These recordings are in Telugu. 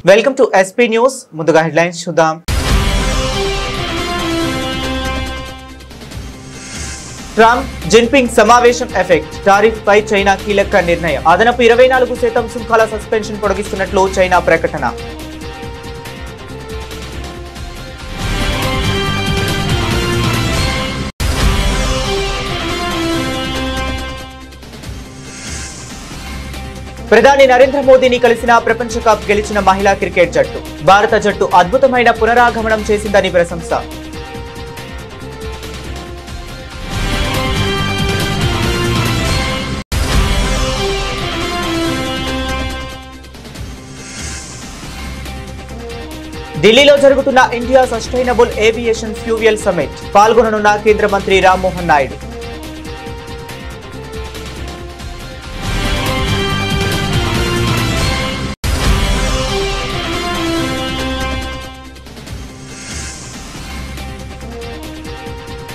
Welcome to SP news. ముందుగా హెడ్లైన్స్ చూద్దాం. ట్రంప్ జిన్పింగ్ సమావేశం ఎఫెక్ట్, టారిఫ్ పై చైనా కీలక నిర్ణయం. అదనపు 24% సుంకాల సస్పెన్షన్ పొడిగిస్తున్నట్లు చైనా ప్రకటన. ప్రధాని నరేంద్ర మోదీని కలిసిన ప్రపంచ కప్ గెలిచిన మహిళా క్రికెట్ జట్టు. భారత జట్టు అద్భుతమైన పునరాగమనం చేసిందని ప్రశంస. ఢిల్లీలో జరుగుతున్న India sustainable aviation fuel summit. పాల్గొననున్న కేంద్ర మంత్రి రామ్మోహన్ నాయుడు.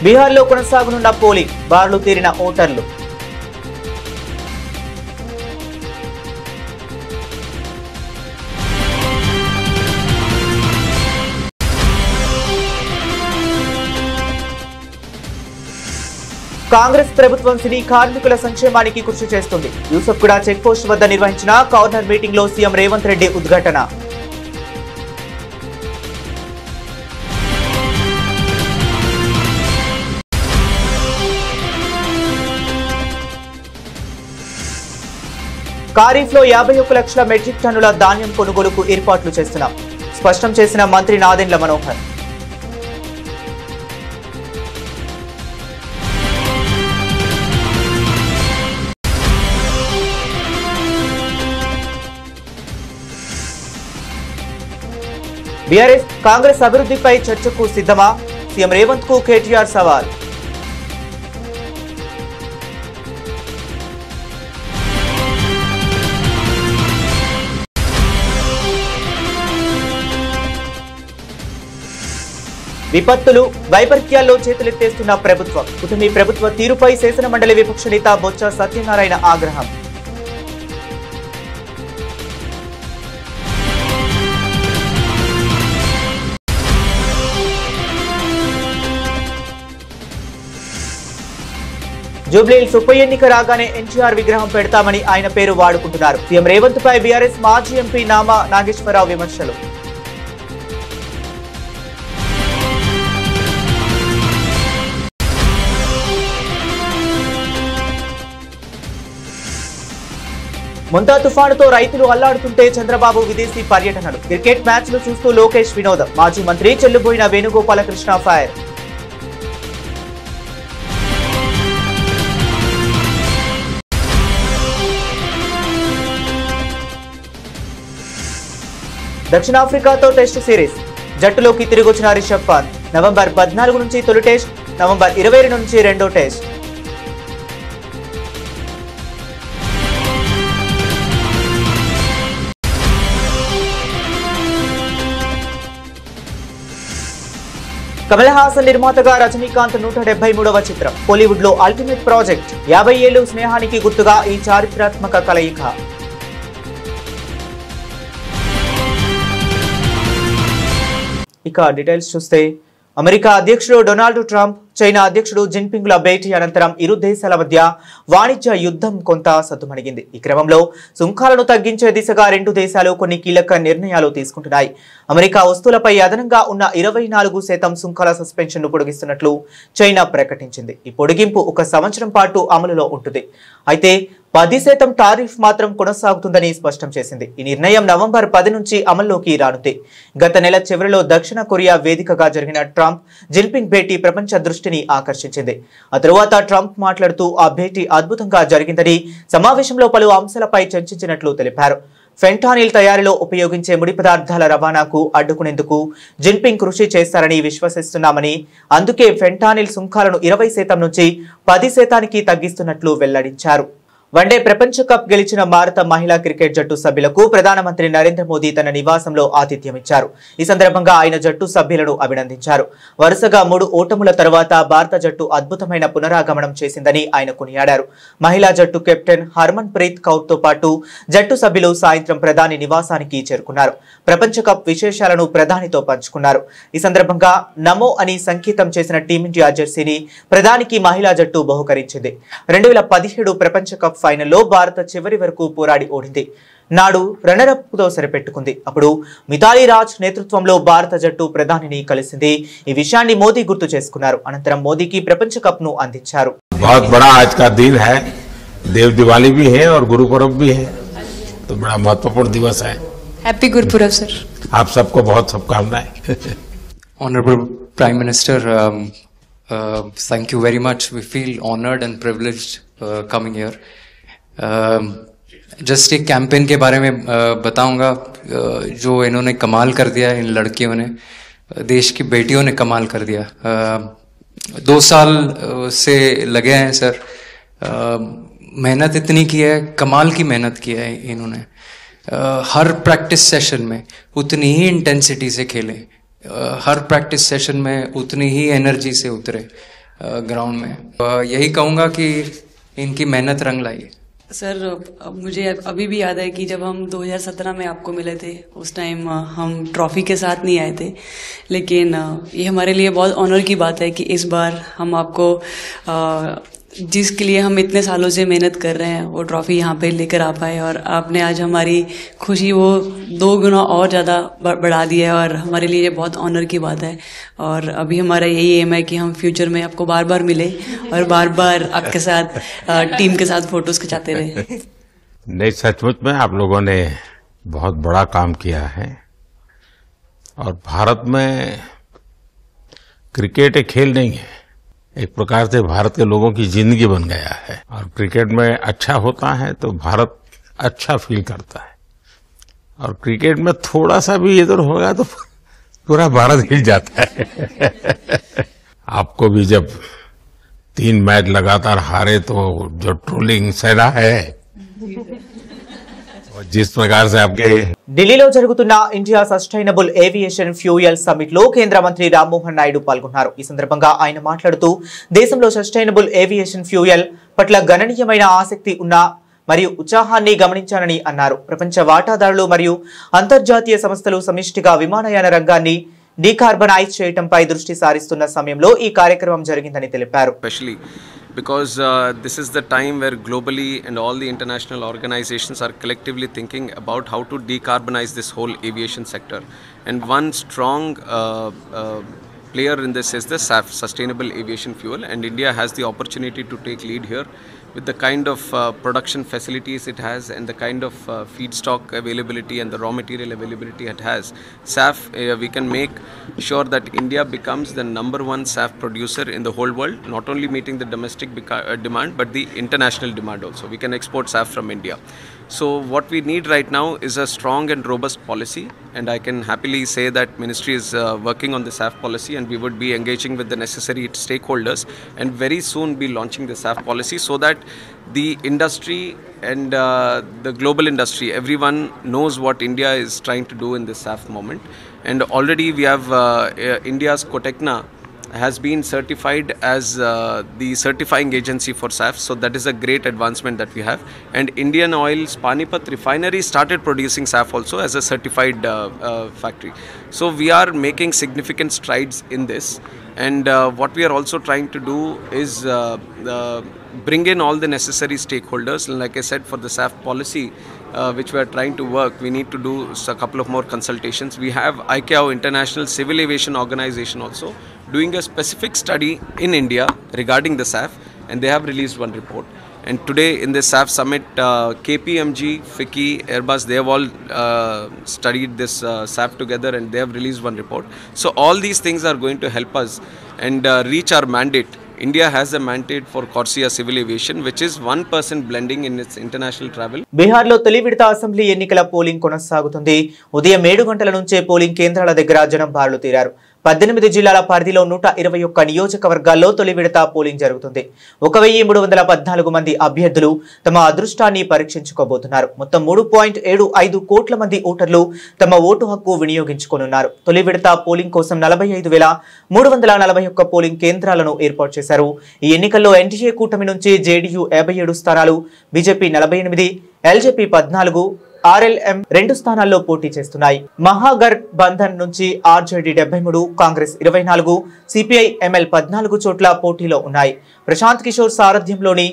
బీహార్లో కొనసాగనున్న పోలింగ్, బార్లు తీరిన ఓటర్లు. కాంగ్రెస్ ప్రభుత్వం సినీ కార్మికుల సంక్షేమానికి కృషి చేస్తుంది. యూసఫ్గూడ చెక్ పోస్ట్ వద్ద నిర్వహించిన కార్నర్ మీటింగ్ లో సీఎం రేవంత్ రెడ్డి ఉద్ఘాటన. ఖరీఫ్లో 51 లక్షల మెట్రిక్ టన్నుల ధాన్యం కొనుగోలుకు ఏర్పాట్లు చేస్తున్నాం, స్పష్టం చేసిన మంత్రి నాదెండ్ల మనోహర్. బీఆర్ఎస్ కాంగ్రెస్ అభివృద్ధిపై చర్చకు సిద్ధమా? సీఎం రేవంత్ కు కేటీఆర్ సవాల్. విపత్తులు, వైపరీత్యాల్లో చేతులెత్తేస్తున్న ప్రభుత్వం. కుటుంబీ ప్రభుత్వ తీరుపై శాసన మండలి విపక్ష నేత బొత్స సత్యనారాయణ ఆగ్రహం. జూబ్లీహిల్స్ ఉప ఎన్నిక రాగానే ఎన్టీఆర్ విగ్రహం పెడతామని ఆయన పేరు వాడుకుంటున్నారు. సీఎం రేవంత్ పై బీఆర్ఎస్ మాజీ ఎంపీ నామా నాగేశ్వరరావు విమర్శలు. ముంతా తుఫానుతో రైతులు అల్లాడుతుంటే చంద్రబాబు విదేశీ పర్యటనలు. క్రికెట్ మ్యాచ్లు చూస్తూ లోకేష్ వినోదం. మాజీ మంత్రి చెల్లుబోయిన వేణుగోపాలకృష్ణ ఫైర్. దక్షిణాఫ్రికాతో టెస్ట్ సిరీస్. జట్టులోకి తిరిగొచ్చిన రిషబ్ పంత్. నవంబర్ 14 నుంచి తొలి టెస్ట్, నవంబర్ 22 నుంచి రెండో టెస్ట్. కమల్ హాసన్ నిర్మాతగా రజనీకాంత్ 173వ చిత్రం. బాలీవుడ్ లో అల్టిమేట్ ప్రాజెక్ట్. 50 ఏళ్లు స్నేహానికి గుర్తుగా ఈ చారిత్రాత్మక కలయిక. ఇక డీటెయిల్స్ చూస్తే, అమెరికా అధ్యక్షుడు డొనాల్డ్ ట్రంప్, చైనా అధ్యక్షుడు జిన్పింగ్ల భేటీ అనంతరం ఇరు దేశాల మధ్య వాణిజ్య యుద్ధం కొంత సద్దుమణిగింది. ఈ క్రమంలో సుంకాలను తగ్గించే దిశగా రెండు దేశాలు కొన్ని కీలక నిర్ణయాలు తీసుకుంటున్నాయి. అమెరికా వస్తువులపై అదనంగా ఉన్న 24% సుంకాల సస్పెన్షన్ ను పొడిగిస్తున్నట్లు చైనా ప్రకటించింది. ఈ పొడిగింపు 1 సంవత్సరం పాటు అమలులో ఉంటుంది. అయితే 10% టారిఫ్ మాత్రం కొనసాగుతుందని స్పష్టం చేసింది. ఈ నిర్ణయం నవంబర్ 10 నుంచి అమల్లోకి రానుంది. గత నెల చివరిలో దక్షిణ కొరియా వేదికగా జరిగిన ట్రంప్ జిన్పింగ్ భేటీ ప్రపంచ దృష్టిని ఆకర్షించింది. ఆ తరువాత ట్రంప్ మాట్లాడుతూ ఆ భేటీ అద్భుతంగా జరిగిందని, సమావేశంలో పలు అంశాలపై చర్చించినట్లు తెలిపారు. ఫెంటానిల్ తయారీలో ఉపయోగించే ముడి పదార్థాల రవాణాకు అడ్డుకునేందుకు జిన్పింగ్ కృషి చేస్తారని విశ్వసిస్తున్నామని, అందుకే ఫెంటానిల్ సుంకాలను 20% నుంచి 10%కి తగ్గిస్తున్నట్లు వెల్లడించారు. వన్డే ప్రపంచ కప్ గెలిచిన భారత మహిళా క్రికెట్ జట్టు సభ్యులకు ప్రధానమంత్రి నరేంద్ర మోదీ తన నివాసంలో ఆతిథ్యం ఇచ్చారు. ఈ సందర్భంగా ఆయన జట్టు సభ్యులను అభినందించారు. వరుసగా 3 ఓటముల తర్వాత భారత జట్టు అద్భుతమైన పునరాగమనం చేసిందని ఆయన కొనియాడారు. మహిళా జట్టు కెప్టెన్ హర్మన్ ప్రీత్ కౌర్ తో పాటు జట్టు సభ్యులు సాయంత్రం ప్రధాని నివాసానికి చేరుకున్నారు. ప్రపంచ కప్ విశేషాలను ప్రధానితో పంచుకున్నారు. ఈ సందర్భంగా నమో అని సంకేతం చేసిన టీమిండియా జెర్సీని ప్రధానికి మహిళా జట్టు బహుకరించింది. 2017 ప్రపంచ కప్ ఫైనల్లో భారత చివరి వరకు పోరాడి ఓడింది. నాడు రన్నరప్ తో సరిపెట్టుకుంది. అప్పుడు మిథాలీ రాజ్ నేతృత్వంలో భారత జట్టు ప్రధానిని కలిసింది. ఈ విషయాన్ని మోదీ గుర్తు చేసుకున్నారు. అనంతరం మోదీకి ప్రపంచ కప్ ను అందించారు. बहुत बड़ा आज का दिन है, देव दिवाली भी है और गुरुपुरब भी है, तो बड़ा महत्वपूर्ण दिवस है. Happy Gurpurab sir. आप सबको बहुत शुभकामनाएं. Honorable Prime Minister, thank you very much. We feel honored and privileged coming here. Just एक कैंपेन के बारे में बताऊंगा जो इन्होंने कमाल कर दिया. इन लड़कियों ने, देश की बेटियों ने कमाल कर दिया. 2 साल से लगे हैं सर. मेहनत इतनी की है, कमाल की मेहनत की है इन्होंने. हर प्रैक्टिस सेशन में उतनी ही इंटेंसिटी से खेले, हर प्रैक्टिस सेशन में उतनी ही एनर्जी से उतरे ग्राउंड में. यही कहूँगा कि इनकी मेहनत रंग लाई. सर, मुझे अभी भी याद है कि जब हम 2017 में आपको मिले थे, उस टाइम हम ट्रॉफी के साथ नहीं आए थे, लेकिन ये हमारे लिए बहुत ऑनर की बात है कि इस बार हम आपको जिसके लिए हम इतने सालों से मेहनत कर रहे हैं वो ट्रॉफी यहाँ पे लेकर आ पाए, और आपने आज हमारी खुशी वो 2 गुना और ज़्यादा बढ़ा दी है, और हमारे लिए ये बहुत ऑनर की बात है. और अभी हमारा यही एम है कि हम फ्यूचर में आपको बार बार मिले और बार बार आपके साथ टीम के साथ फोटोज खिंचाते रहे. नहीं, सचमुच में आप लोगों ने बहुत बड़ा काम किया है और भारत में क्रिकेट एक खेल नहीं है, एक प्रकार से भारत के लोगों की जिंदगी बन गया है. और क्रिकेट में अच्छा होता है तो भारत अच्छा फील करता है, और क्रिकेट में थोड़ा सा भी इधर होगा तो पूरा भारत हिल जाता है. आपको भी जब 3 मैच लगातार हारे तो जो ट्रोलिंग सहना है, और जिस प्रकार से आपके ఢిల్లీలో జరుగుతున్న India sustainable aviation fuel summit లో కేంద్ర మంత్రి రామ్మోహన్ నాయుడు పాల్గొన్నారు. ఈ సందర్భంగా ఆయన మాట్లాడుతూ దేశంలో సస్టైనబుల్ ఏవియేషన్ ఫ్యూయల్ పట్ల గణనీయమైన ఆసక్తి ఉన్న మరియు ఉత్సాహాన్ని గమనించానని అన్నారు. ప్రపంచ వాటాదారులు మరియు అంతర్జాతీయ సంస్థలు సమిష్టిగా విమానయాన రంగాన్ని డీకార్బనైజ్ చేయడంపై దృష్టి సారిస్తున్న సమయంలో ఈ కార్యక్రమం జరిగిందని తెలిపారు. Because this is the time where globally and all the international organizations are collectively thinking about how to decarbonize this whole aviation sector. And one strong player in this is the SAF, Sustainable Aviation Fuel, and India has the opportunity to take lead here with the kind of production facilities it has and the kind of feedstock availability and the raw material availability it has. SAF, we can make sure that India becomes the #1 SAF producer in the whole world, not only meeting the domestic demand but the international demand also. We can export SAF from India. So what we need right now is a strong and robust policy, and I can happily say that Ministry is working on the SAF policy, and we would be engaging with the necessary stakeholders and very soon be launching the SAF policy so that the industry and the global industry, everyone knows what India is trying to do in this SAF moment. And already we have India's Cotecna has been certified as the certifying agency for SAF, so that is a great advancement that we have. And Indian Oil's Panipat refinery started producing SAF also as a certified factory. So we are making significant strides in this, and what we are also trying to do is bring in all the necessary stakeholders. Like I said, for the SAF policy which we are trying to work, we need to do a couple of more consultations. We have ICAO, International Civil Aviation Organization, also doing a specific study in India regarding the SAF, and they have released one report. And today in the SAF summit, KPMG, FICCI, Airbus, they have all studied this SAF together, and they have released one report. So all these things are going to help us and reach our mandate. India has a mandate for CORSIA Civil Aviation, which is 1% blending in its international travel. బీహార్లో తొలి విడత అసెంబ్లీ ఎన్నికల పోలింగ్ కొనసాగుతుంది. ఉదయం 7 గంటల నుంచే పోలింగ్ కేంద్రాల దగ్గర జనం బారులు తీరారు. 18 జిల్లాల పరిధిలో 121 నియోజకవర్గాల్లో తొలి విడత పోలింగ్ జరుగుతుంది. 1314 మంది అభ్యర్థులు తమ అదృష్టాన్ని పరీక్షించుకోబోతున్నారు. మొత్తం 3.75 కోట్ల మంది ఓటర్లు తమ ఓటు హక్కు వినియోగించుకోనున్నారు. తొలి విడత పోలింగ్ కోసం 45,341 పోలింగ్ కేంద్రాలను ఏర్పాటు చేశారు. ఈ ఎన్నికల్లో ఎన్డీఏ కూటమి నుంచి జేడీయూ 57 స్థానాలు, బీజేపీ 48, ఎల్జేపీ 14, ఆర్ఎల్ఎం 2 స్థానాల్లో పోటీ చేస్తున్నాయి. మహాగర్ బంధన్ నుంచి ఆర్జేడీ 73, కాంగ్రెస్ 24, సిపిఐ ఎంఎల్ 14 చోట్ల పోటీలో ఉన్నాయి. ప్రశాంత్ కిషోర్ సారథ్యంలోని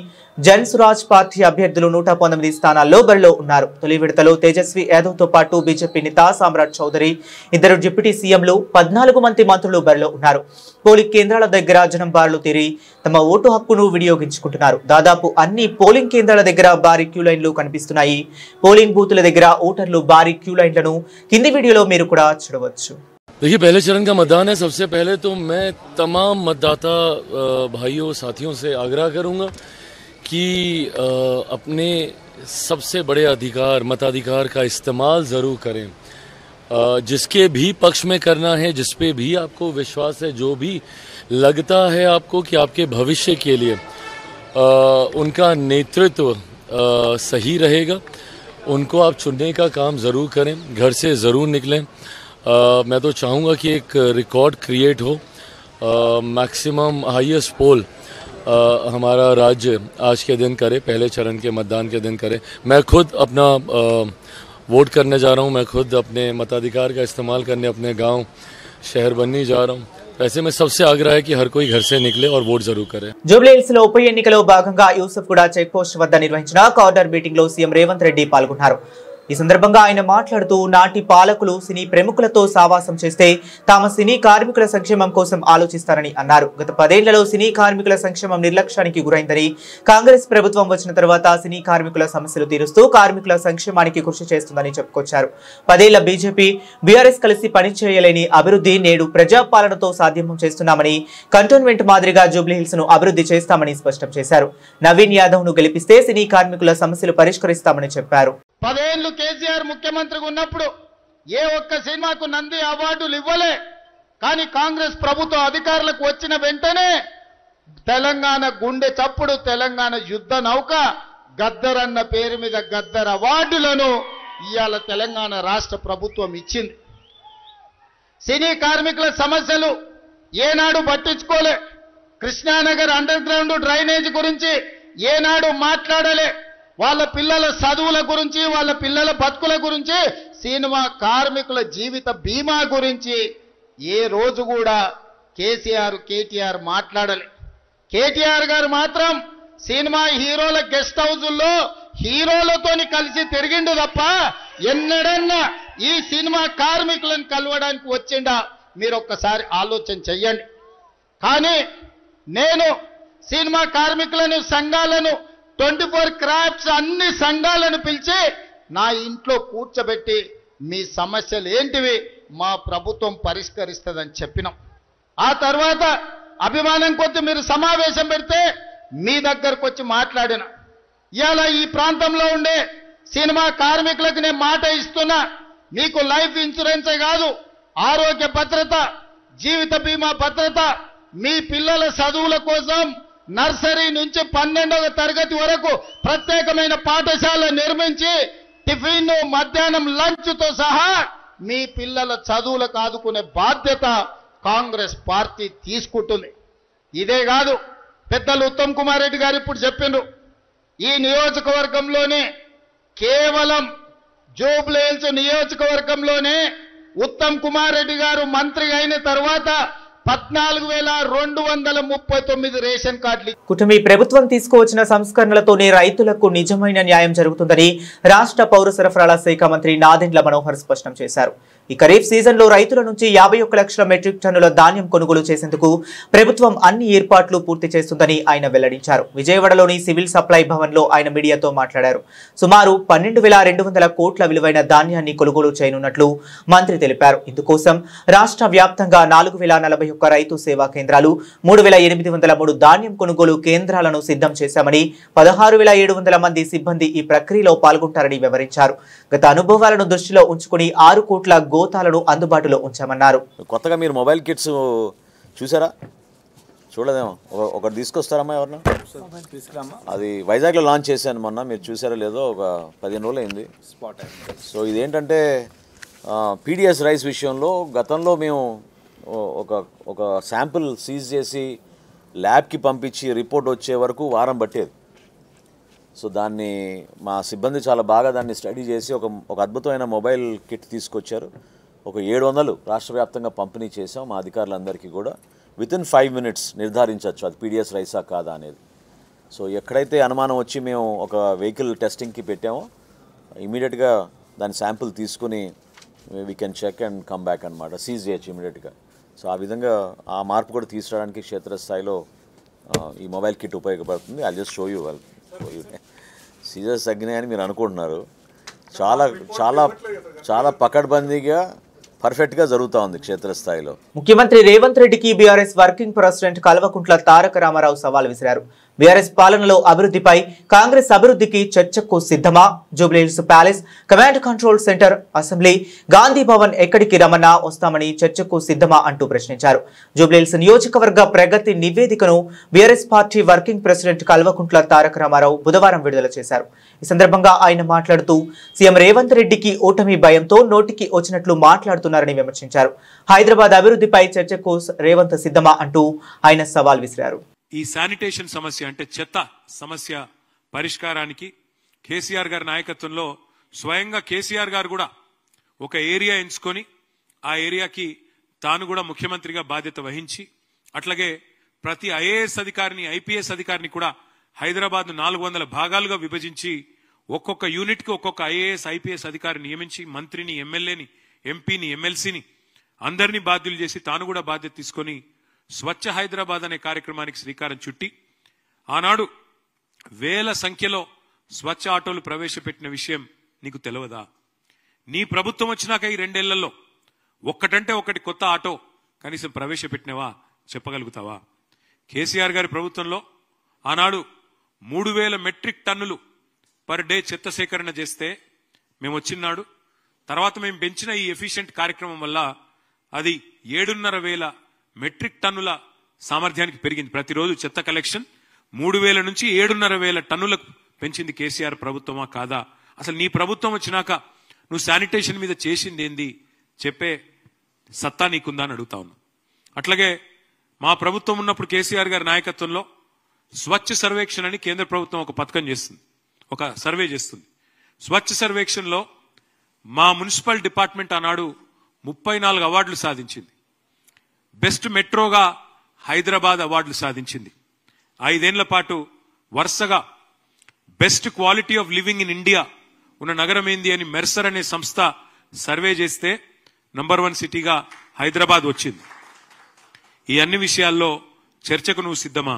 జన్ సురాజ్ పార్టీ అభ్యర్థులు 119 స్థానాల్లో బరిలో ఉన్నారు. తొలి విడతలో తేజస్వి యాదవ్ తో పాటు బీజేపీ నేత సామ్రాట్ చౌదరి, 2 డిప్యూటీ సీఎంలు, 14 మంది మంత్రులు బరిలో ఉన్నారు. పోలింగ్ కేంద్రాల దగ్గర జనం బారులు తీరి తమ ఓటు హక్కును వినియోగించుకుంటున్నారు. దాదాపు అన్ని పోలింగ్ కేంద్రాల దగ్గర భారీ క్యూ లైన్లు కనిపిస్తున్నాయి. పోలింగ్ బూతుల దగ్గర ఓటర్లు భారీ క్యూ లైన్లను కింది వీడియోలో మీరు కూడా చూడవచ్చు. देखिए, पहले चरण का मतदान है. सबसे पहले तो मैं तमाम मतदाता भाइयों साथियों से आग्रह करूंगा कि अपने सबसे बड़े अधिकार मताधिकार का इस्तेमाल ज़रूर करें. जिसके भी पक्ष में करना है, जिस पे भी आपको विश्वास है, जो भी लगता है आपको कि आपके भविष्य के लिए उनका नेतृत्व सही रहेगा, उनको आप चुनने का काम ज़रूर करें. घर से ज़रूर निकलें. मैं तो चाहूँगा कि एक रिकॉर्ड क्रिएट हो. मैक्सिमम हाईएस्ट पोल हमारा राज्य आज के दिन करे, पहले चरण के मतदान के दिन करे. मैं खुद अपना वोट करने जा रहा हूँ. मैं खुद अपने मताधिकार का इस्तेमाल करने अपने गांव शहर बनने जा रहा हूँ. ऐसे में सबसे आग्रह है कि हर कोई घर से निकले और वोट जरूर करे. జూబ్లీ హిల్స్ లో ఉప ఎన్నికలో భాగంగా యూసఫ్గూడ చెక్ పోస్ట్ వద్ద నిర్వహించిన కార్నర్ మీటింగ్ లో సీఎం రేవంత్ రెడ్డి పాల్గొన్నారు. ఈ సందర్భంగా ఆయన మాట్లాడుతూ నాటి పాలకులు సినీ ప్రముఖులతో సావాసం చేస్తే తాము సినీ కార్మికుల సంక్షేమం కోసం ఆలోచిస్తారని అన్నారు. గత 10 ఏళ్లలో సినీ కార్మికుల సంక్షేమం నిర్లక్ష్యానికి గురైందని, కాంగ్రెస్ ప్రభుత్వం వచ్చిన తర్వాత సినీ కార్మికుల సమస్యలు తీరుస్తూ కార్మికుల సంక్షేమానికి కృషి చేస్తుందని చెప్పుకొచ్చారు. 10 ఏళ్ల బీజేపీ బీఆర్ఎస్ కలిసి పనిచేయలేని అభివృద్ధి నేడు ప్రజాపాలనతో సాధ్యం చేస్తున్నామని, కంటోన్మెంట్ మాదిరిగా జూబ్లీ హిల్స్ ను అభివృద్ధి చేస్తామని స్పష్టం చేశారు. నవీన్ యాదవ్ ను గెలిపిస్తే సినీ కార్మికుల సమస్యలు పరిష్కరిస్తామని చెప్పారు. 10 ఏళ్లు కేసీఆర్ ముఖ్యమంత్రిగా ఉన్నప్పుడు ఏ ఒక్క సినిమాకు నంది అవార్డులు ఇవ్వలే. కానీ కాంగ్రెస్ ప్రభుత్వం అధికారులకు వచ్చిన వెంటనే తెలంగాణ గుండె చప్పుడు, తెలంగాణ యుద్ధ నౌక గద్దర్ అన్న పేరు మీద గద్దర్ అవార్డులను ఇవాళ తెలంగాణ రాష్ట్ర ప్రభుత్వం ఇచ్చింది. సినీ కార్మికుల సమస్యలు ఏనాడు పట్టించుకోలే. కృష్ణానగర్ అండర్ గ్రౌండ్ డ్రైనేజ్ గురించి ఏనాడు మాట్లాడలే. వాళ్ళ పిల్లల చదువుల గురించి, వాళ్ళ పిల్లల బతుకుల గురించి, సినిమా కార్మికుల జీవిత బీమా గురించి ఏ రోజు కూడా కేటీఆర్ మాట్లాడలే. కేటీఆర్ గారు మాత్రం సినిమా హీరోల గెస్ట్ హౌజుల్లో హీరోలతోని కలిసి తిరిగిండు తప్ప ఎన్నడన్నా ఈ సినిమా కార్మికులను కలవడానికి వచ్చిండా మీరు ఒక్కసారి ఆలోచన చెయ్యండి. కానీ నేను సినిమా కార్మికులను, సంఘాలను, 24 క్రాఫ్ట్స్ అన్ని సంఘాలను పిలిచి నా ఇంట్లో కూర్చోబెట్టి మీ సమస్యలు ఏంటివి మా ప్రభుత్వం పరిష్కరిస్తుందని చెప్పినాం. ఆ తర్వాత అభిమానం కొద్ది మీరు సమావేశం పెడితే మీ దగ్గరకు వచ్చి మాట్లాడిన. ఇవాళ ఈ ప్రాంతంలో ఉండే సినిమా కార్మికులకు నేను మాట ఇస్తున్నా, మీకు లైఫ్ ఇన్సూరెన్సే కాదు, ఆరోగ్య భద్రత, జీవిత బీమా భద్రత, మీ పిల్లల చదువుల కోసం నర్సరీ నుంచి 12వ తరగతి వరకు ప్రత్యేకమైన పాఠశాల నిర్మించి టిఫిన్, మధ్యాహ్నం లంచ్ తో సహా మీ పిల్లల చదువులకు ఆదుకునే బాధ్యత కాంగ్రెస్ పార్టీ తీసుకుంటుంది. ఇదే కాదు, పెద్దలు ఉత్తమ్ కుమార్ రెడ్డి గారు ఇప్పుడు చెప్పిండ్రు, ఈ నియోజకవర్గంలోనే కేవలం జూబ్లీ హిల్స్ నియోజకవర్గంలోనే ఉత్తమ్ కుమార్ రెడ్డి గారు మంత్రి అయిన తర్వాత 14,239 రేషన్ కార్డులు. కుటుంబీ ప్రభుత్వం తీసుకువచ్చిన సంస్కరణలతోనే రైతులకు నిజమైన న్యాయం జరుగుతుందని రాష్ట్ర పౌర సరఫరాల శాఖ మంత్రి నాదెండ్ల మనోహర్ స్పష్టం చేశారు. ఈ ఖరీఫ్ సీజన్లో రైతుల నుంచి 51 లక్షల మెట్రిక్ టన్నుల ధాన్యం కొనుగోలు చేసేందుకు ప్రభుత్వం అన్ని ఏర్పాట్లు పూర్తి చేస్తుందని ఆయన వెల్లడించారు. విజయవాడలోని సివిల్ సప్లై భవన్లో ఆయన మీడియాతో మాట్లాడారు. సుమారు 12,200 కోట్ల విలువైన ధాన్యాన్ని కొనుగోలు చేయనున్నట్లు మంత్రి తెలిపారు. ఇందుకోసం రాష్ట్ర వ్యాప్తంగా 4,041 రైతు సేవా కేంద్రాలు, 3,803 ధాన్యం కొనుగోలు కేంద్రాలను సిద్ధం చేశామని, 16,700 మంది సిబ్బంది ఈ ప్రక్రియలో పాల్గొంటారని వివరించారు. గత అనుభవాలను దృష్టిలో ఉంచుకుని 6 కోట్ల గోతాలను అందుబాటులో ఉంచామన్నారు. కొత్తగా మీరు మొబైల్ కిట్స్ చూసారా? చూడలేదేమో, ఒకటి తీసుకొస్తారమ్మా ఎవరన్నా? అది వైజాగ్లో లాంచ్ చేశాను మొన్న, మీరు చూసారో లేదో, ఒక 15 రోజులు అయింది. సో ఇదేంటంటే పీడిఎస్ రైస్ విషయంలో గతంలో మేము ఒక శాంపుల్ సీజ్ చేసి ల్యాబ్కి పంపించి రిపోర్ట్ వచ్చే వరకు వారం పట్టేది. సో దాన్ని మా సిబ్బంది చాలా బాగా దాన్ని స్టడీ చేసి ఒక అద్భుతమైన మొబైల్ కిట్ తీసుకొచ్చారు. ఒక 700 రాష్ట్ర వ్యాప్తంగా పంపిణీ చేసాం. మా అధికారులందరికీ కూడా వితిన్ 5 minutes నిర్ధారించవచ్చు అది పీడిఎస్ రైసా కాదా అనేది. సో ఎక్కడైతే అనుమానం వచ్చి మేము ఒక వెహికల్ టెస్టింగ్కి పెట్టామో ఇమీడియట్గా దాని శాంపుల్ తీసుకుని we can check and come back అనమాట, సీజ్ చేయొచ్చు ఇమీడియట్గా. సో ఆ విధంగా ఆ మార్పు కూడా తీసుకురావడానికి క్షేత్రస్థాయిలో ఈ మొబైల్ కిట్ ఉపయోగపడుతుంది. I just show you seizures తగ్గినాయని మీరు అనుకుంటున్నారు. చాలా చాలా చాలా పకడ్బందీగా పర్ఫెక్ట్గా జరుగుతూ ఉంది క్షేత్రస్థాయిలో. ముఖ్యమంత్రి రేవంత్ రెడ్డికి BRS working president Kalvakuntla Taraka Ramarao సవాల్ విసిరారు. బీఆర్ఎస్ పాలనలో అభివృద్ధిపై కాంగ్రెస్ అభివృద్ధికి చర్చకు సిద్ధమా? Jubilee Hills palace, command control centre, assembly, Gandhi Bhavan ఎక్కడికి రమన్నా వస్తామని చర్చకు సిద్ధమా అంటూ ప్రశ్నించారు. జూబ్లీహిల్స్ నియోజకవర్గ ప్రగతి నివేదికను BRS party working president Kalvakuntla Taraka Rama Rao బుధవారం విడుదల చేశారు. ఈ సందర్భంగా ఆయన మాట్లాడుతూ సీఎం రేవంత్ రెడ్డికి ఓటమి భయంతో నోటికి వచ్చినట్లు మాట్లాడుతున్నారని విమర్శించారు. హైదరాబాద్ అభివృద్ధిపై చర్చకు రేవంత్ సిద్ధమా అంటూ ఆయన సవాల్ విసిరారు. ఈ శానిటేషన్ సమస్య అంటే చెత్త సమస్య పరిష్కారానికి కేసీఆర్ గారి నాయకత్వంలో స్వయంగా కేసీఆర్ గారు కూడా ఒక ఏరియా ఎంచుకొని ఆ ఏరియాకి తాను కూడా ముఖ్యమంత్రిగా బాధ్యత వహించి, అట్లాగే ప్రతి ఐఏఎస్ అధికారిని, ఐపీఎస్ అధికారిని కూడా హైదరాబాద్ 400 భాగాలుగా విభజించి ఒక్కొక్క యూనిట్ కి ఒక్కొక్క ఐఏఎస్ ఐపీఎస్ అధికారిని నియమించి మంత్రిని, ఎమ్మెల్యేని, ఎంపీని, ఎమ్మెల్సీని అందరినీ బాధ్యులు చేసి తాను కూడా బాధ్యత తీసుకొని స్వచ్ఛ హైదరాబాద్ అనే కార్యక్రమానికి శ్రీకారం చుట్టి ఆనాడు వేల సంఖ్యలో స్వచ్ఛ ఆటోలు ప్రవేశపెట్టిన విషయం నీకు తెలియదా? నీ ప్రభుత్వం వచ్చినాక ఈ 2 ఏళ్లలో ఒక్కటంటే ఒకటి కొత్త ఆటో కనీసం ప్రవేశపెట్టినవా చెప్పగలుగుతావా? కేసీఆర్ గారి ప్రభుత్వంలో ఆనాడు 3000 మెట్రిక్ టన్నులు పర్ డే చెత్త సేకరణ చేస్తే మేము వచ్చినాడు తర్వాత మేము పెంచిన ఈ ఎఫిషియెంట్ కార్యక్రమం వల్ల అది 7,500 మెట్రిక్ టన్నుల సామర్థ్యానికి పెరిగింది. ప్రతిరోజు చెత్త కలెక్షన్ 3,000 నుంచి 7,500 టన్నులకు పెంచింది కేసీఆర్ ప్రభుత్వమా కాదా? అసలు నీ ప్రభుత్వం వచ్చినాక నువ్వు శానిటేషన్ మీద చేసింది ఏంది చెప్పే సత్తా నీకుందా అని అడుగుతా ఉన్నా. అట్లాగే మా ప్రభుత్వం ఉన్నప్పుడు కేసీఆర్ గారి నాయకత్వంలో స్వచ్ఛ సర్వేక్షణ అని కేంద్ర ప్రభుత్వం ఒక పథకం చేస్తుంది, ఒక సర్వే చేస్తుంది. స్వచ్ఛ సర్వేక్షణలో మా మున్సిపల్ డిపార్ట్మెంట్ ఆనాడు 34 అవార్డులు సాధించింది. బెస్ట్ మెట్రోగా హైదరాబాద్ అవార్డులు సాధించింది. 5 ఏళ్ల పాటు వరుసగా best quality of living in India ఉన్న నగరం ఏంది అని మెర్సర్ అనే సంస్థ సర్వే చేస్తే నంబర్ 1 సిటీగా హైదరాబాద్ వచ్చింది. ఈ అన్ని విషయాల్లో చర్చకు నువ్వు సిద్ధమా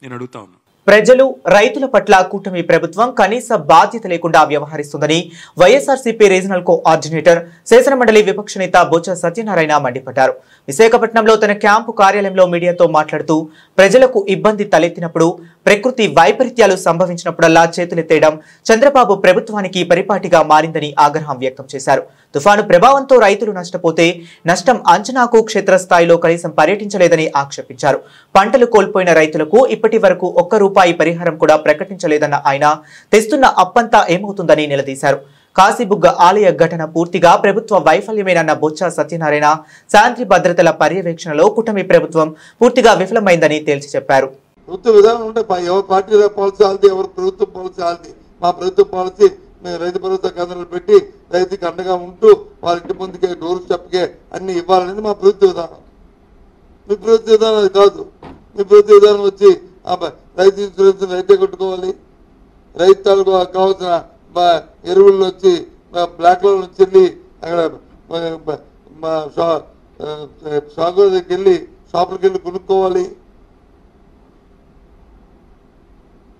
నేను అడుగుతా ఉన్నా. ప్రజలు, రైతుల పట్ల కూటమి ప్రభుత్వం కనీస బాధ్యత లేకుండా వ్యవహరిస్తుందని వైఎస్ఆర్సీపీ రీజనల్ కోఆర్డినేటర్, శాసనమండలి విపక్ష నేత బొత్స సత్యనారాయణ మండిపడ్డారు. విశాఖపట్నంలో తన క్యాంపు కార్యాలయంలో మీడియాతో మాట్లాడుతూ ప్రజలకు ఇబ్బంది తలెత్తినప్పుడు, ప్రకృతి వైపరీత్యాలు సంభవించినప్పుడల్లా చేతులెత్తేయడం చంద్రబాబు ప్రభుత్వానికి పరిపాటిగా మారిందని ఆగ్రహం వ్యక్తం చేశారు. తుఫాను ప్రభావంతో రైతులు నష్టపోతే నష్టం అంచనాకు క్షేత్రస్థాయిలో కనీసం పర్యటించలేదని ఆక్షేపించారు. పంటలు కోల్పోయిన రైతులకు ఇప్పటి వరకు ₹1 పరిహారం కూడా ప్రకటించలేదన్న ఆయన తెస్తున్న అప్పంతా ఏమవుతుందని నిలదీశారు. కాశీబుగ్గ ఆలయ ఘటన పూర్తిగా ప్రభుత్వ వైఫల్యమేనన్న బొత్స సత్యనారాయణ శాంతి భద్రతల పర్యవేక్షణలో కూటమి ప్రభుత్వం పూర్తిగా విఫలమైందని తేల్చి చెప్పారు. ప్రభుత్వ విధానం ఉంటే ఎవరి పార్టీ పాలసీ ఆల్ది, ఎవరి ప్రభుత్వం పాలసీ ఆల్ది. మా ప్రభుత్వ పాలసీ మేము రైతు భరోసా కేంద్రాలు పెట్టి రైతుకి అండగా ఉంటూ వాళ్ళ ఇంటి ముందుకే డోర్ స్టెప్కే అన్ని ఇవ్వాలనేది మా ప్రభుత్వ విధానం. మీ ప్రభుత్వ విధానం అది కాదు. మీ ప్రభుత్వ విధానం వచ్చి రైతు ఇన్సూరెన్స్ రైతే కట్టుకోవాలి, రైతు తాలూకు కావాల్సిన ఎరువులు వచ్చి బ్లాక్లో నుంచి వెళ్ళి అక్కడ షాపు దగ్గరికి వెళ్ళి షాపులకు వెళ్ళి కొనుక్కోవాలి,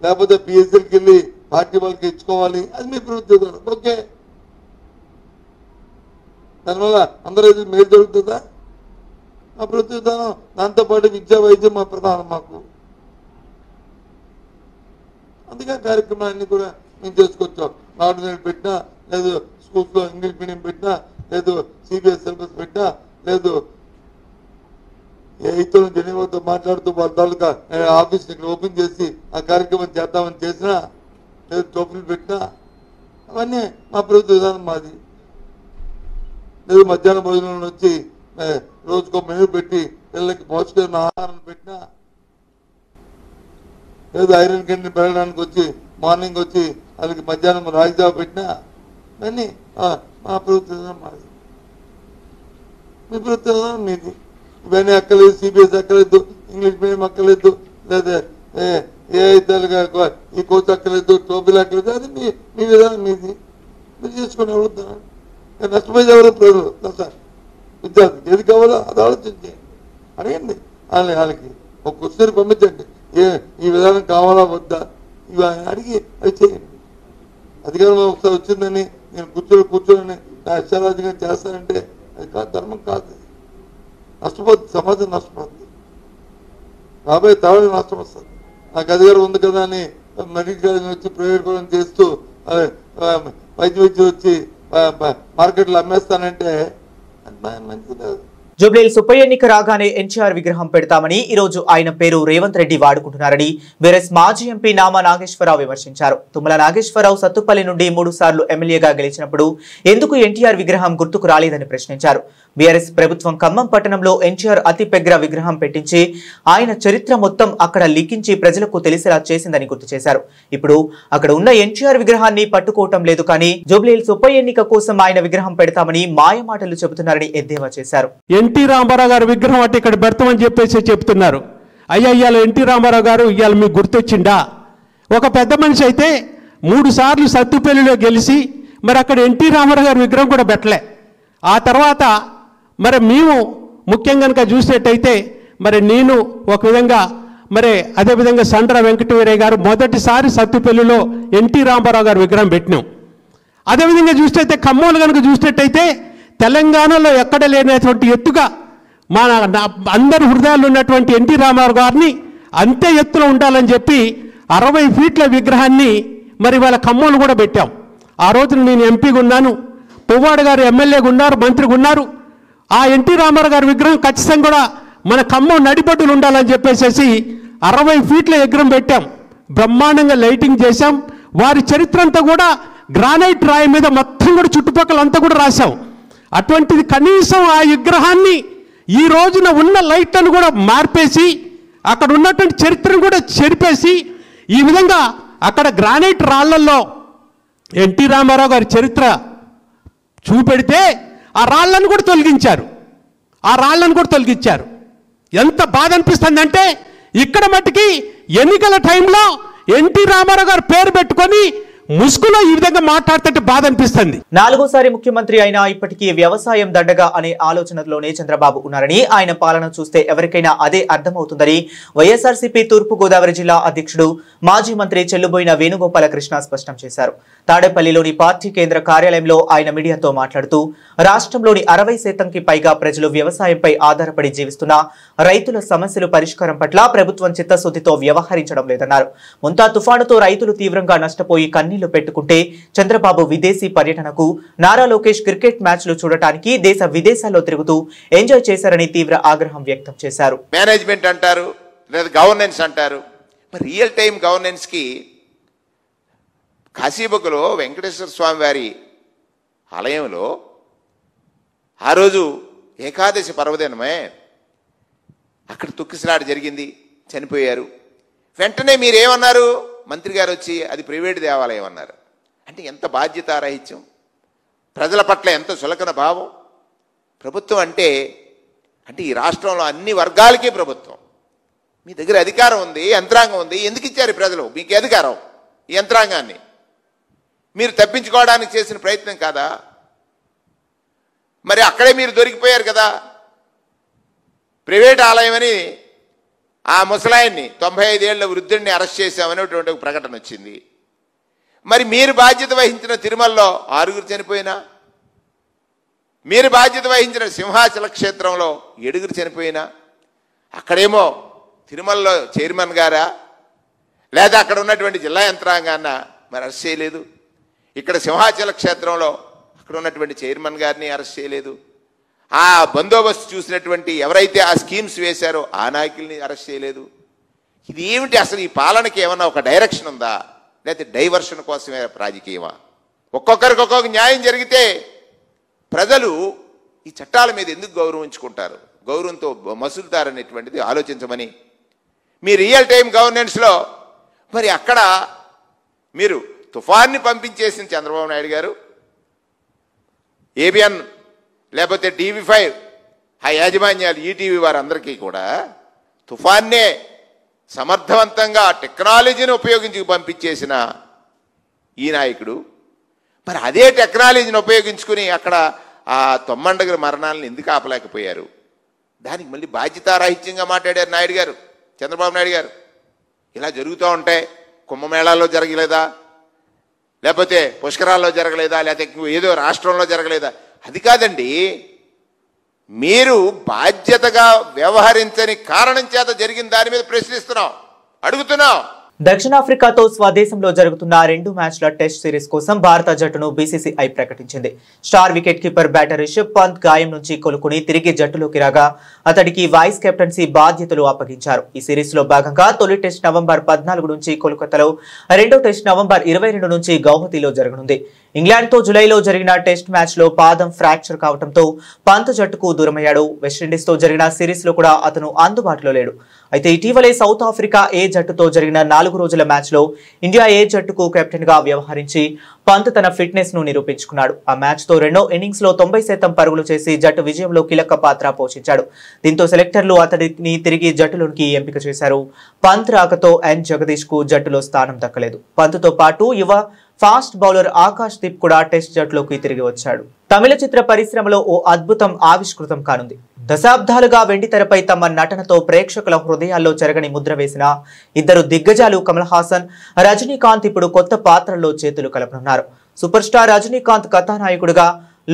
లేకపోతే పిఎస్ఎల్కి వెళ్ళి పార్టీ వాళ్ళకి ఇచ్చుకోవాలి. అది మీ ప్రభుత్వ విధానం. ఓకే, దానివల్ల అందరూ మేలు జరుగుతుందా? మా ప్రభుత్వ విధానం. దాంతోపాటు విద్యా వైద్యం మా ప్రధానం మాకు. అందుకే కార్యక్రమాలన్నీ కూడా మేము చేసుకొచ్చాం. నాడు నేడు పెట్టినా, లేదు స్కూల్స్లో ఇంగ్లీష్ మీడియం పెట్టినా, లేదు సిబిఎస్ సిలబస్ పెట్టినా, లేదు ఏతో జనీవాతో మాట్లాడుతూ వాళ్ళ తాలూకా ఆఫీస్ని ఇక్కడ ఓపెన్ చేసి ఆ కార్యక్రమం చేద్దామని చేసినా, లేదు టోపులు పెట్టినా, అవన్నీ మా ప్రభుత్వ విధానం మాది. లేదు మధ్యాహ్నం భోజనం వచ్చి రోజుకో మెనూ పెట్టి పిల్లలకి పౌష్టికమైన ఆహారం పెట్టినా, లేదు ఐరన్ కింద పెరగడానికి వచ్చి మార్నింగ్ వచ్చి వాళ్ళకి మధ్యాహ్నం రాయిజావ పెట్టినా, ఇవన్నీ మా ప్రభుత్వ విధానం మాది. మీ ప్రభుత్వ విధానం మీది. ఇవన్నీ అక్కలేదు, సిబిఎస్ అక్కలేదు, ఇంగ్లీష్ మీడియం అక్కలేదు, లేదా ఏ ఈ కోచ్ అక్కలేదు, టోపీలు అక్కలేదు. అది మీ విధానం మీది. మీరు చేసుకుని ఎవరు నష్టపోయేది ఎవరు? ప్రజలు సార్, విద్యార్థి ఏది కావాలో అది ఆలోచించండి, అడగండి వాళ్ళకి ఒక క్వశ్చన్ పంపించండి. ఈ విధానం కావాలా వద్దా ఇవి అడిగి అది చేయండి. అధికారం ఒకసారి వచ్చిందని నేను కూర్చొని నా ఇష్టారాజ్యంగా చేస్తానంటే అది కాదు, ధర్మం కాదు. నష్టపోతుంది, సమాజం నష్టపోతుంది, రాబోయే తరాలు నష్టం వస్తుంది. నాకు అధికారం ఉంది కదా అని మెడికల్ కాలేజ్ వచ్చి ప్రైవేట్ పరం చేస్తూ వైద్యం వచ్చి మార్కెట్లో అమ్మేస్తానంటే మంచిది కాదు. జూబ్లీహిల్స్ ఉప ఎన్నిక రాగానే ఎన్టీఆర్ విగ్రహం పెడతామని ఈ రోజు ఆయన పేరు రేవంత్ రెడ్డి వాడుకుంటున్నారని బీఆర్ఎస్ మాజీ ఎంపీ నామా నాగేశ్వరరావు విమర్శించారు. తుమ్మల నాగేశ్వరరావు సత్తుపల్లి నుండి 3 సార్లు ఎమ్మెల్యేగా గెలిచినప్పుడు ఎందుకు ఎన్టీఆర్ విగ్రహం గుర్తుకు రాలేదని ప్రశ్నించారు. బీఆర్ఎస్ ప్రభుత్వం ఖమ్మం పట్టణంలో ఎన్టీఆర్ అతిపెగ్ర విగ్రహం పెట్టించి ఆయన చరిత్ర మొత్తం అక్కడ లిఖించి ప్రజలకు తెలిసేలా చేసిందని గుర్తు చేశారు. ఇప్పుడు అక్కడ ఉన్న ఎన్టీఆర్ విగ్రహాన్ని పట్టుకోవటం లేదు, కానీ జూబ్లీహిల్స్ ఉప ఎన్నిక కోసం ఆయన విగ్రహం పెడతామని మాయమాటలు చెబుతున్నారని ఎద్దేవా చేశారు. ఎన్టీ రామారావు గారి విగ్రహం అంటే ఇక్కడ పెడతామని చెప్పేసి చెప్తున్నారు. అయ్యా ఇవాళ ఎన్టీ రామారావు గారు ఇవాళ మీకు గుర్తొచ్చిందా? ఒక పెద్ద మనిషి అయితే 3 సార్లు సత్తుపల్లిలో గెలిచి మరి అక్కడ ఎన్టీ రామారావు గారి విగ్రహం కూడా పెట్టలే. ఆ తర్వాత మరి మేము ముఖ్యంగా కనుక చూసినట్టయితే మరి నేను ఒక విధంగా మరి అదేవిధంగా సండ్ర వెంకటవీరయ్య గారు మొదటిసారి సత్తుపల్లిలో ఎన్టీ రామారావు గారి విగ్రహం పెట్టినాం. అదేవిధంగా చూసినట్టయితే ఖమ్మంలో కనుక చూసినట్టయితే తెలంగాణలో ఎక్కడ లేనటువంటి ఎత్తుగా మన అందరి హృదయాల్లో ఉన్నటువంటి ఎన్టీ రామారావు గారిని అంతే ఎత్తులో ఉండాలని చెప్పి 60 ఫీట్ల విగ్రహాన్ని మరి వాళ్ళ ఖమ్మంలో కూడా పెట్టాం. ఆ రోజున నేను ఎంపీగా ఉన్నాను, పువ్వాడ గారు ఎమ్మెల్యేగా ఉన్నారు, మంత్రిగా ఉన్నారు. ఆ ఎన్టీ రామారావు గారి విగ్రహం ఖచ్చితంగా కూడా మన ఖమ్మం నడిబొడ్డులు ఉండాలని చెప్పేసి 60 ఫీట్ల విగ్రహం పెట్టాం. బ్రహ్మాండంగా లైటింగ్ చేశాం. వారి చరిత్ర అంతా కూడా గ్రానైట్ రాయి మీద మొత్తం కూడా చుట్టుపక్కల అంతా కూడా రాశాం. అటువంటిది కనీసం ఆ విగ్రహాన్ని ఈ రోజున ఉన్న లైట్లను కూడా మార్పేసి అక్కడ ఉన్నటువంటి చరిత్రను కూడా చెరిపేసి ఈ విధంగా అక్కడ గ్రానైట్ రాళ్లలో ఎన్టీ రామారావు గారి చరిత్ర చూపెడితే ఆ రాళ్లను కూడా తొలగించారు. ఎంత బాధ అనిపిస్తుందంటే ఇక్కడ మట్టుకి ఎన్నికల టైంలో ఎన్టీ రామారావు గారు పేరు పెట్టుకొని ముసుగులో ఈ విధంగా మాట్లాడుతుంటే బాధ అనిపిస్తుంది. 4సారి ముఖ్యమంత్రి అయినా ఇప్పటికీ వ్యవసాయం దండగా అనే ఆలోచనలోనే చంద్రబాబు ఉన్నారని, ఆయన పాలన చూస్తే ఎవరికైనా అదే అర్థమవుతుందని వైఎస్ఆర్సీపీ తూర్పు గోదావరి జిల్లా అధ్యక్షుడు మాజీ మంత్రి చెల్లుబోయిన వేణుగోపాలకృష్ణ స్పష్టం చేశారు. తాడేపల్లిలోని పార్టీ కేంద్ర కార్యాలయంలో ఆయన మీడియాతో మాట్లాడుతూ రాష్ట్రంలోని 60% పైగా ప్రజలు వ్యవసాయంపై ఆధారపడి జీవిస్తున్న రైతుల సమస్యలు పరిష్కారం పట్ల ప్రభుత్వం చిత్తశుద్ధితో వ్యవహరించడం లేదన్నారు. ముంతా తుఫానుతో రైతులు తీవ్రంగా నష్టపోయి కన్నీళ్లు పెట్టుకుంటే చంద్రబాబు విదేశీ పర్యటనకు, నారా లోకేష్ క్రికెట్ మ్యాచ్లు చూడటానికి దేశ విదేశాల్లో తిరుగుతూ ఎంజాయ్ చేశారని తీవ్ర ఆగ్రహం వ్యక్తం చేశారు. మేనేజ్మెంట్ అంటారు, లేదా గవర్నెన్స్ అంటారు. మరి రియల్ టైం గవర్నెన్స్ కి కాశీబుగ్గలో వెంకటేశ్వర స్వామి వారి ఆలయంలో ఆ రోజు ఏకాదశి పర్వదినమే అక్కడ తొక్కిసలాట జరిగింది, చనిపోయారు. వెంటనే మీరేమన్నారు? మంత్రి గారు వచ్చి అది ప్రైవేట్ దేవాలయం అన్నారు. అంటే ఎంత బాధ్యతారాహిత్యం, ప్రజల పట్ల ఎంత చులకన భావం. ప్రభుత్వం అంటే ఈ రాష్ట్రంలో అన్ని వర్గాలకి ప్రభుత్వం. మీ దగ్గర అధికారం ఉంది, యంత్రాంగం ఉంది. ఎందుకు ఇచ్చారు ప్రజలు మీకు అధికారం? ఈ యంత్రాంగాన్ని మీరు తప్పించుకోవడానికి చేసిన ప్రయత్నం కాదా? మరి అక్కడే మీరు దొరికిపోయారు కదా. ప్రైవేట్ ఆలయం అని ఆ ముసలాయన్ని 95 ఏళ్ల వృద్ధుడిని అరెస్ట్ చేశామనేటువంటి ఒక ప్రకటన వచ్చింది. మరి మీరు బాధ్యత వహించిన తిరుమలలో 6 చనిపోయినా, మీరు బాధ్యత వహించిన సింహాచల క్షేత్రంలో 7 చనిపోయినా, అక్కడేమో తిరుమలలో చైర్మన్ గారా లేదా అక్కడ ఉన్నటువంటి జిల్లా యంత్రాంగాన్న మరి అరెస్ట్ చేయలేదు. ఇక్కడ సింహాచల క్షేత్రంలో అక్కడ ఉన్నటువంటి చైర్మన్ గారిని అరెస్ట్ చేయలేదు. ఆ బందోబస్తు చూసినటువంటి ఎవరైతే ఆ స్కీమ్స్ వేశారో ఆ నాయకుల్ని అరెస్ట్ చేయలేదు. ఇది ఏమిటి అసలు? ఈ పాలనకి ఏమన్నా ఒక డైరెక్షన్ ఉందా, లేకపోతే డైవర్షన్ కోసమే రాజకీయమా? ఒక్కొక్కరికి ఒక్కొక్క న్యాయం జరిగితే ప్రజలు ఈ చట్టాల మీద ఎందుకు గౌరవించుకుంటారు, గౌరవంతో మసులుతారనేటువంటిది ఆలోచించమని. మీ రియల్ టైం గవర్నెన్స్లో మరి అక్కడ మీరు తుఫాన్ని పంపించేసిన చంద్రబాబు నాయుడు గారు, ఏబిఎన్ లేకపోతే టీవీ5 ఆ యాజమాన్యాలు, ఈటీవీ వారందరికీ కూడా తుఫాన్నే సమర్థవంతంగా టెక్నాలజీని ఉపయోగించి పంపించేసిన ఈ నాయకుడు మరి అదే టెక్నాలజీని ఉపయోగించుకుని అక్కడ ఆ తొమ్మండగల మరణాలను ఎందుకు ఆపలేకపోయారు? దానికి మళ్ళీ బాధ్యతారాహిత్యంగా మాట్లాడారు నాయుడు గారు, చంద్రబాబు నాయుడు గారు. ఇలా జరుగుతూ ఉంటాయి. కుంభమేళాల్లో జరగలేదా, లేకపోతే పుష్కరాల్లో జరగలేదా, లేకపోతే ఏదో రాష్ట్రంలో జరగలేదా? అది కాదండి, మీరు బాధ్యతగా వ్యవహరించని కారణం చేత జరిగిన దాని మీద ప్రశ్నిస్తున్నాం, అడుగుతున్నాం. దక్షిణాఫ్రికాతో స్వదేశంలో జరుగుతున్న 2 మ్యాచ్ల టెస్ట్ సిరీస్ కోసం భారత జట్టును బీసీసీఐ ప్రకటించింది. Star wicket keeper batter Rishabh Pant గాయం నుంచి కోలుకుని తిరిగి జట్టులోకి రాగా అతడికి వైస్ కెప్టెన్సీ బాధ్యతలు అప్పగించారు. ఈ సిరీస్ లో భాగంగా తొలి టెస్ట్ నవంబర్ 14 నుంచి కోల్కతాలో, రెండో టెస్ట్ నవంబర్ 22 నుంచి గౌహతిలో జరగనుంది. ఇంగ్లాండ్తో జులైలో జరిగిన టెస్ట్ మ్యాచ్లో పాదం ఫ్రాక్చర్ కావడంతో పంత్ జట్టుకు దూరమయ్యాడు. వెస్టిండీస్తో జరిగిన సిరీస్లో కూడా అతను అందుబాటులో లేడు. అయితే ఇటీవలే సౌత్ ఆఫ్రికా ఏ జట్టుతో జరిగిన 4 రోజుల మ్యాచ్లో ఇండియా ఏ జట్టుకు కెప్టెన్గా వ్యవహరించి పంత్ తన ఫిట్నెస్ ను నిరూపించుకున్నాడు. ఆ మ్యాచ్తో రెండో ఇన్నింగ్స్లో 90% పరుగులు చేసి జట్టు విజయంలో కీలక పాత్ర పోషించాడు. దీంతో సెలెక్టర్లు అతడిని తిరిగి జట్టులోకి ఎంపిక చేశారు. పంత్ రాకతో ఎన్ జగదీష్ కు జట్టులో స్థానం దక్కలేదు. పంత్తో పాటు యువ ఫాస్ట్ బౌలర్ ఆకాష్ దీప్ కూడా టెస్ట్ జట్టులోకి తిరిగి వచ్చాడు. తమిళ చిత్ర పరిశ్రమలో ఓ అద్భుతం ఆవిష్కృతం కానుంది. దశాబ్దాలుగా వెండితెరపై తమ నటనతో ప్రేక్షకుల హృదయాల్లో చెరగని ముద్ర వేసిన ఇద్దరు దిగ్గజాలు కమల్ హాసన్, రజనీకాంత్ ఇప్పుడు కొత్త పాత్రల్లో చేతులు కలపనున్నారు. సూపర్ స్టార్ రజనీకాంత్ కథానాయకుడుగా,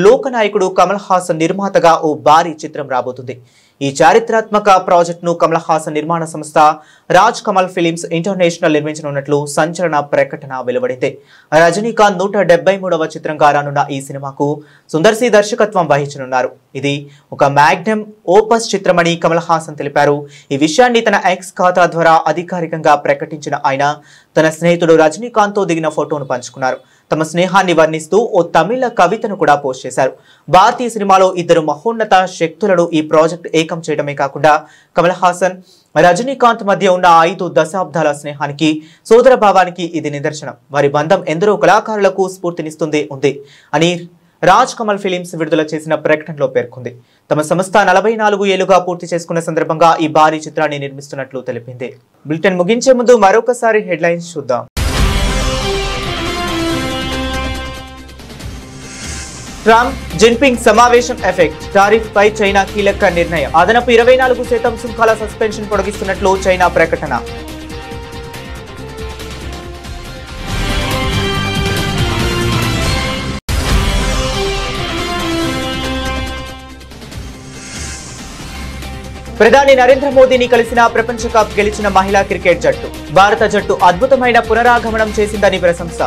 లోకనాయకుడు కమల్ హాసన్ నిర్మాతగా ఓ భారీ చిత్రం రాబోతుంది. ఈ చారిత్రాత్మక ప్రాజెక్టును కమల్ హాసన్ నిర్మాణ సంస్థ రాజ్ కమల్ ఫిలిమ్స్ ఇంటర్నేషనల్ నిర్మించనున్నట్లు సంచలన ప్రకటన వెలువడింది. రజనీకాంత్ 173వ చిత్రంగా రానున్న ఈ సినిమాకు సుందర్సి దర్శకత్వం వహించనున్నారు. ఇది ఒక మ్యాగ్నమ్ ఓపస్ చిత్రమని కమల్ హాసన్ తెలిపారు. ఈ విషయాన్ని తన ఎక్స్ ఖాతా ద్వారా అధికారికంగా ప్రకటించిన ఆయన తన స్నేహితుడు రజనీకాంత్తో దిగిన ఫోటోను పంచుకున్నారు. తమ స్నేహాన్ని వర్ణిస్తూ ఓ తమిళ కవితను కూడా పోస్ట్ చేశారు. భారతీయ సినిమాలో ఇద్దరు మహోన్నత శక్తులను ఈ ప్రాజెక్ట్ ఏకం చేయడమే కాకుండా కమల్ హాసన్, రజనీకాంత్ మధ్య ఉన్న 5 దశాబ్దాల స్నేహానికి, సోదర భావానికి ఇది నిదర్శనం. వారి బంధం ఎందరో కళాకారులకు స్ఫూర్తినిస్తుంది ఉంది అని రాజ్ కమల్ ఫిలిమ్స్ విడుదల చేసిన ప్రకటనలో పేర్కొంది. తమ సంస్థ 44 ఏళ్లుగా పూర్తి చేసుకున్న సందర్భంగా ఈ భారీ చిత్రాన్ని నిర్మిస్తున్నట్లు తెలిపింది. బులెటిన్ ముగించే ముందు మరొకసారి హెడ్లైన్స్ చూద్దాం. ట్రంప్ జిన్పింగ్ సమావేశం ఎఫెక్ట్, టారిఫ్ పై చైనా కీలక నిర్ణయం, అదనపు 24% సుంకాల సస్పెన్షన్ పొడిగిస్తున్నట్లు చైనా ప్రకటన. ప్రధాని నరేంద్ర మోదీని కలిసిన ప్రపంచ కప్ గెలిచిన మహిళా క్రికెట్ జట్టు, భారత జట్టు అద్భుతమైన పునరాగమనం చేసిందని ప్రశంస.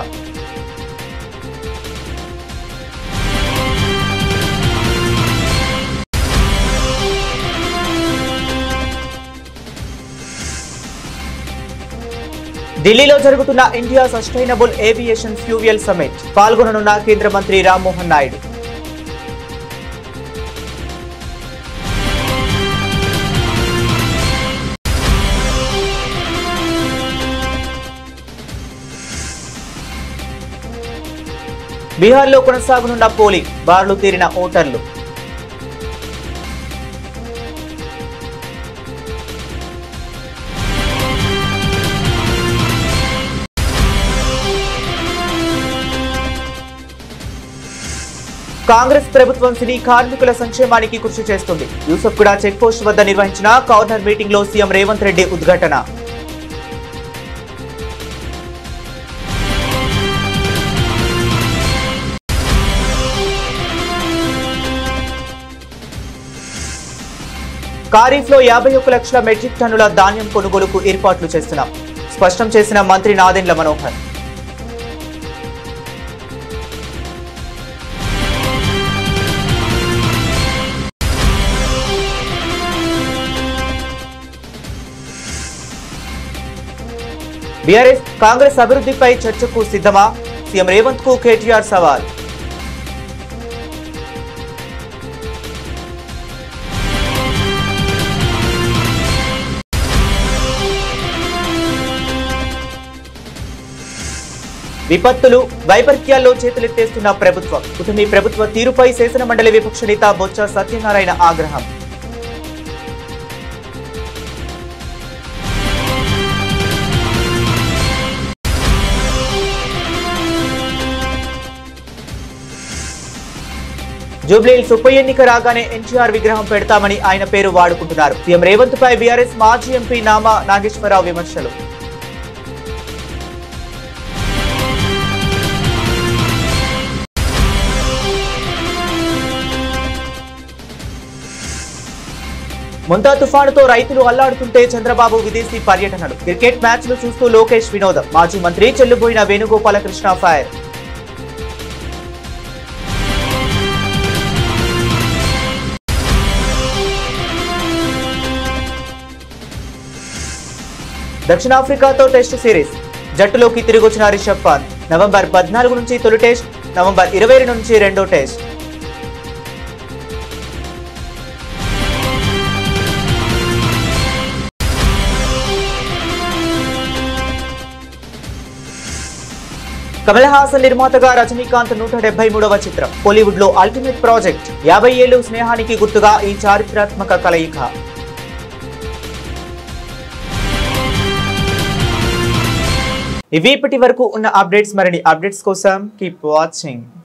ఢిల్లీలో జరుగుతున్న India sustainable aviation fuel summit, పాల్గొననున్న కేంద్ర మంత్రి రామ్మోహన్ నాయుడు. బీహార్లో కొనసాగనున్న పోలింగ్, బార్లు తీరిన ఓటర్లు. కాంగ్రెస్ ప్రభుత్వం సినీ కార్మికుల సంక్షేమానికి కృషి చేస్తుంది. యూసఫ్గూడ చెక్ పోస్ట్ వద్ద నిర్వహించిన కార్నర్ మీటింగ్ లో సీఎం రేవంత్ రెడ్డి ఉద్ఘాటన. ఖరీఫ్లో 51 లక్షల మెట్రిక్ టన్నుల ధాన్యం కొనుగోలుకు ఏర్పాట్లు చేస్తున్నాం, స్పష్టం చేసిన మంత్రి నాదెండ్ల మనోహర్. బీఆర్ఎస్ కాంగ్రెస్ అభివృద్ధిపై చర్చకు సిద్ధమా? సీఎం రేవంత్ కు కేటీఆర్ సవాల్. విపత్తులు వైపరీత్యాల్లో చేతులెత్తేస్తున్న ప్రభుత్వం. కుటుంబీ ప్రభుత్వ తీరుపై శాసన మండలి విపక్ష నేత బొత్స సత్యనారాయణ ఆగ్రహం. జూబ్లీహిల్స్ ఉప ఎన్నిక రాగానే ఎన్టీఆర్ విగ్రహం పెడతామని ఆయన పేరు వాడుకుంటున్నారు. సీఎం రేవంత్ పై బీఆర్ఎస్ మాజీ ఎంపీ నామా నాగేశ్వరరావు విమర్శలు. ముంతా తుఫానుతో రైతులు అల్లాడుతుంటే చంద్రబాబు విదేశీ పర్యటనలు. క్రికెట్ మ్యాచ్లు చూస్తూ లోకేష్ వినోదం. మాజీ మంత్రి చెల్లుబోయిన వేణుగోపాలకృష్ణ ఫైర్. దక్షిణాఫ్రికాతో టెస్ట్ సిరీస్. జట్టులోకి తిరిగొచ్చిన రిషబ్ పంత్. నవంబర్ 14 నుంచి తొలి టెస్ట్, నవంబర్ 22 నుంచి రెండో టెస్ట్. కమల్ హాసన్ నిర్మాతగా రజనీకాంత్ 173వ చిత్రం. బాలీవుడ్ లో అల్టిమేట్ ప్రాజెక్ట్. 50 ఏళ్లు స్నేహానికి గుర్తుగా ఈ చారిత్రాత్మక కలయిక. ఇవి ఇప్పటి వరకు ఉన్న అప్డేట్స్. మరిన్ని అప్డేట్స్ కోసం కీప్ వాచింగ్.